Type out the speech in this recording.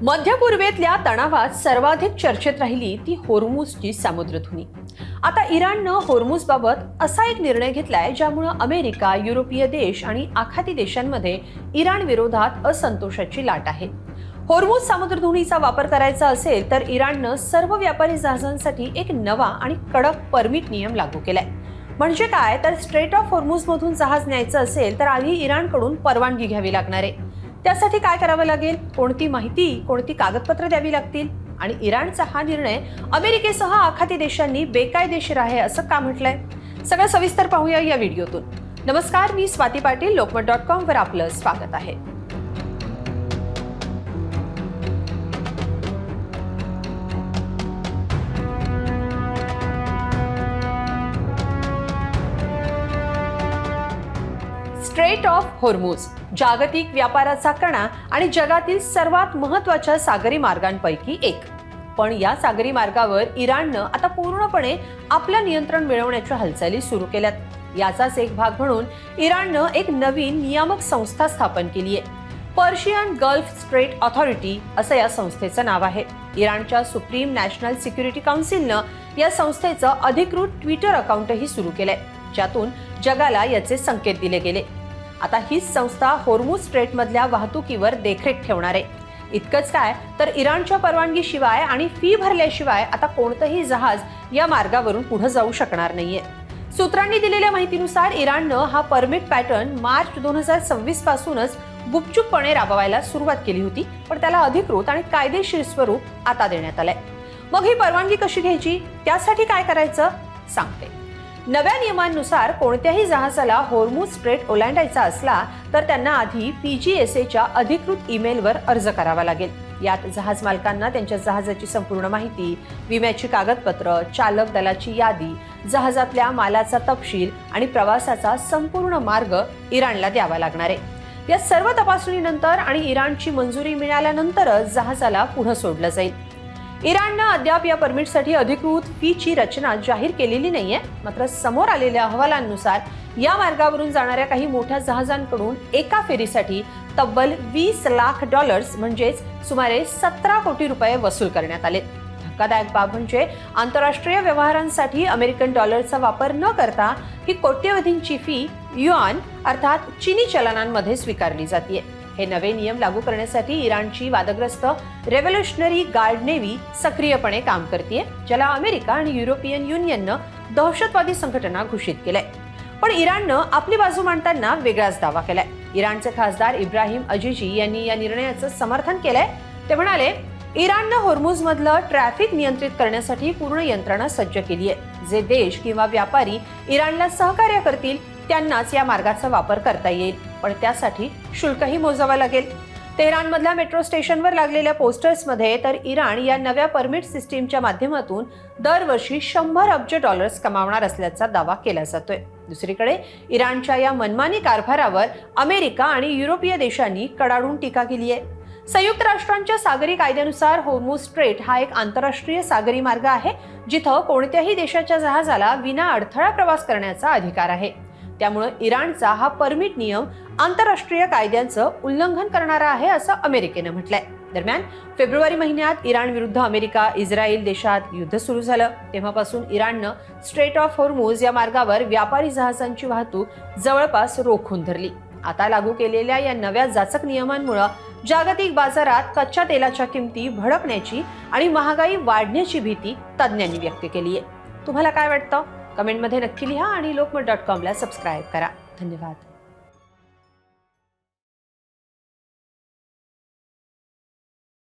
मध्य पूर्वेतल्या तणावात सर्वाधिक चर्चेत राहिली ती होर्मुझची सामुद्रधुनी। आता इराणनं होर्मुझबाबत असा एक निर्णय घेतलाय ज्यामुळे अमेरिका, युरोपीय देश आणि आखाती देशांमध्ये इराण विरोधात असंतोषाची लाट आहे। होर्मुझ सामुद्रधुनीचा वापर करायचा असेल तर इराणनं सर्व व्यापारी जहाजांसाठी एक नवा आणि कडक परमिट नियम लागू केलाय। म्हणजे काय तर स्ट्रेट ऑफ होर्मुझमधून जहाज न्यायचं असेल तर आधी इराणकडून परवानगी घ्यावी लागणार आहे। त्यासाठी काय करावं लागेल, कोणती माहिती, कोणती कागदपत्र द्यावी लागतील आणि इराणचा हा निर्णय अमेरिकेसह आखाती देशांनी बेकायदेशीर आहे असं का म्हटलंय, सगळं सविस्तर पाहूया या व्हिडिओतून। नमस्कार, मी स्वाती पाटील, लोकमत.com वर आपलं स्वागत आहे। स्ट्रेट ऑफ होर्मुझ जागतिक व्यापाराचा कणा आणि जगातील सर्वात महत्त्वाच्या सागरी मार्गांपैकी एक। पण या सागरी मार्गावर इराणनं आता पूर्णपणे आपलं नियंत्रण मिळवण्याच्या हालचाली सुरू केल्यात। याचाच एक भाग म्हणून इराणनं एक नवीन नियामक संस्था स्थापन केली आहे। पर्शियन गल्फ स्ट्रेट ऑथॉरिटी असं या संस्थेचं नाव आहे। इराणच्या सुप्रीम नॅशनल सिक्युरिटी काउन्सिलनं या संस्थेचं अधिकृत ट्विटर अकाउंटही सुरू केलंय, ज्यातून जगाला याचे संकेत दिले गेले। आता ही संस्था होर्मुझ स्ट्रेट मधल्या वाहतुकीवर देखरेख ठेवणार आहे। इतकंच काय तर इराणच्या परवानगीशिवाय आणि फी भरल्याशिवाय आता कोणतंही जहाज या मार्गावरून पुढे जाऊ शकणार नाहीये। सूत्रांनी दिलेल्या माहितीनुसार इराणनं हा परमिट पॅटर्न मार्च 2026 पासूनच गुपचूपपणे राबवायला सुरुवात केली होती, पण त्याला अधिकृत आणि कायदेशीर स्वरूप आता देण्यात आलंय। मग ही परवानगी कशी घ्यायची, त्यासाठी काय करायचं सांगते। नव्या नियमांनुसार कोणत्याही जहाजाला होर्मुझ स्ट्रेट ओलांडायचा असला तर त्यांना आधी PGSA अधिकृत ईमेलवर अर्ज करावा लागेल। यात जहाज मालकांना त्यांच्या जहाजाची संपूर्ण माहिती, विम्याची कागदपत्र, चालक दलाची यादी, जहाजातल्या मालाचा तपशील आणि प्रवासाचा संपूर्ण मार्ग इराणला द्यावा लागणार आहे। या सर्व तपासणीनंतर आणि इराणची मंजुरी मिळाल्यानंतरच जहाजाला पुढे सोडलं जाईल। इराणनं अद्याप या परमिटसाठी अधिकृत फीची रचना जाहीर केलेली नाहीये, मात्र समोर आलेल्या अहवालांनुसार या मार्गावरून जाणाऱ्या काही मोठ्या जहाजांकडून एका फेरीसाठी तब्बल $20 लाख म्हणजेच सुमारे 17 कोटी रुपये वसूल करण्यात आले। धक्कादायक बाब म्हणजे आंतरराष्ट्रीय व्यवहारांसाठी अमेरिकन डॉलरचा वापर न करता ही कोट्यवधींची फी युआन अर्थात चीनी चलनांमध्ये स्वीकारली जाते। हे नवे नियम लागू करण्यासाठी इराणची वादग्रस्त रेव्होल्युशनरी गार्ड नेव्ही सक्रियपणे काम करते, ज्याला अमेरिका आणि युरोपियन युनियननं दहशतवादी संघटना घोषित केलंय। पण इराणनं आपली बाजू मांडताना वेगळाच दावा केलाय। इराणचे खासदार इब्राहिम अजिजी यांनी या निर्णयाचं समर्थन केलंय। ते म्हणाले, इराणनं होर्मुझ मधलं ट्रॅफिक नियंत्रित करण्यासाठी पूर्ण यंत्रणा सज्ज केली आहे। जे देश किंवा व्यापारी इराणला सहकार्य करतील त्यांनाच या मार्गाचा वापर करता येईल, पण त्यासाठी शुल्कही मोजावं लागेल। तेहरानमधल्या मेट्रो स्टेशनवर लागलेल्या पोस्टर्समध्ये तर इराण या नव्या परमिट सिस्टीमच्या माध्यमातून दरवर्षी $100 अब्ज कमावणार असल्याचा दावा केला जातोय। दुसरीकडे इराणच्या या मनमानी कारभारावर अमेरिका आणि युरोपीय देशांनी कडाडून टीका केली आहे। संयुक्त राष्ट्रांच्या सागरी कायद्यानुसार होर्मुझ स्ट्रेट हा एक आंतरराष्ट्रीय सागरी मार्ग आहे, जिथं कोणत्याही देशाच्या जहाजाला विना अडथळा प्रवास करण्याचा अधिकार आहे। त्यामुळे इराणचा हा परमिट नियम आंतरराष्ट्रीय कायद्यांचं उल्लंघन करणारा आहे असं अमेरिकेनं म्हटलंय। दरम्यान फेब्रुवारी महिन्यात इराण विरुद्ध अमेरिका, इस्रायल देशात युद्ध सुरू झालं, तेव्हापासून इराणनं स्ट्रेट ऑफ होर्मुझ या मार्गावर व्यापारी जहाजांची वाहतूक जवळपास रोखून धरली। आता लागू केलेल्या या नव्या जाचक नियमांमुळे जागतिक बाजारात कच्च्या तेलाच्या किमती भडकण्याची आणि महागाई वाढण्याची भीती तज्ज्ञांनी व्यक्त केली आहे। तुम्हाला काय वाटतं, कमेंटमध्ये नक्की लिहा आणि लोकमत.com ला सबस्क्राईब करा। धन्यवाद।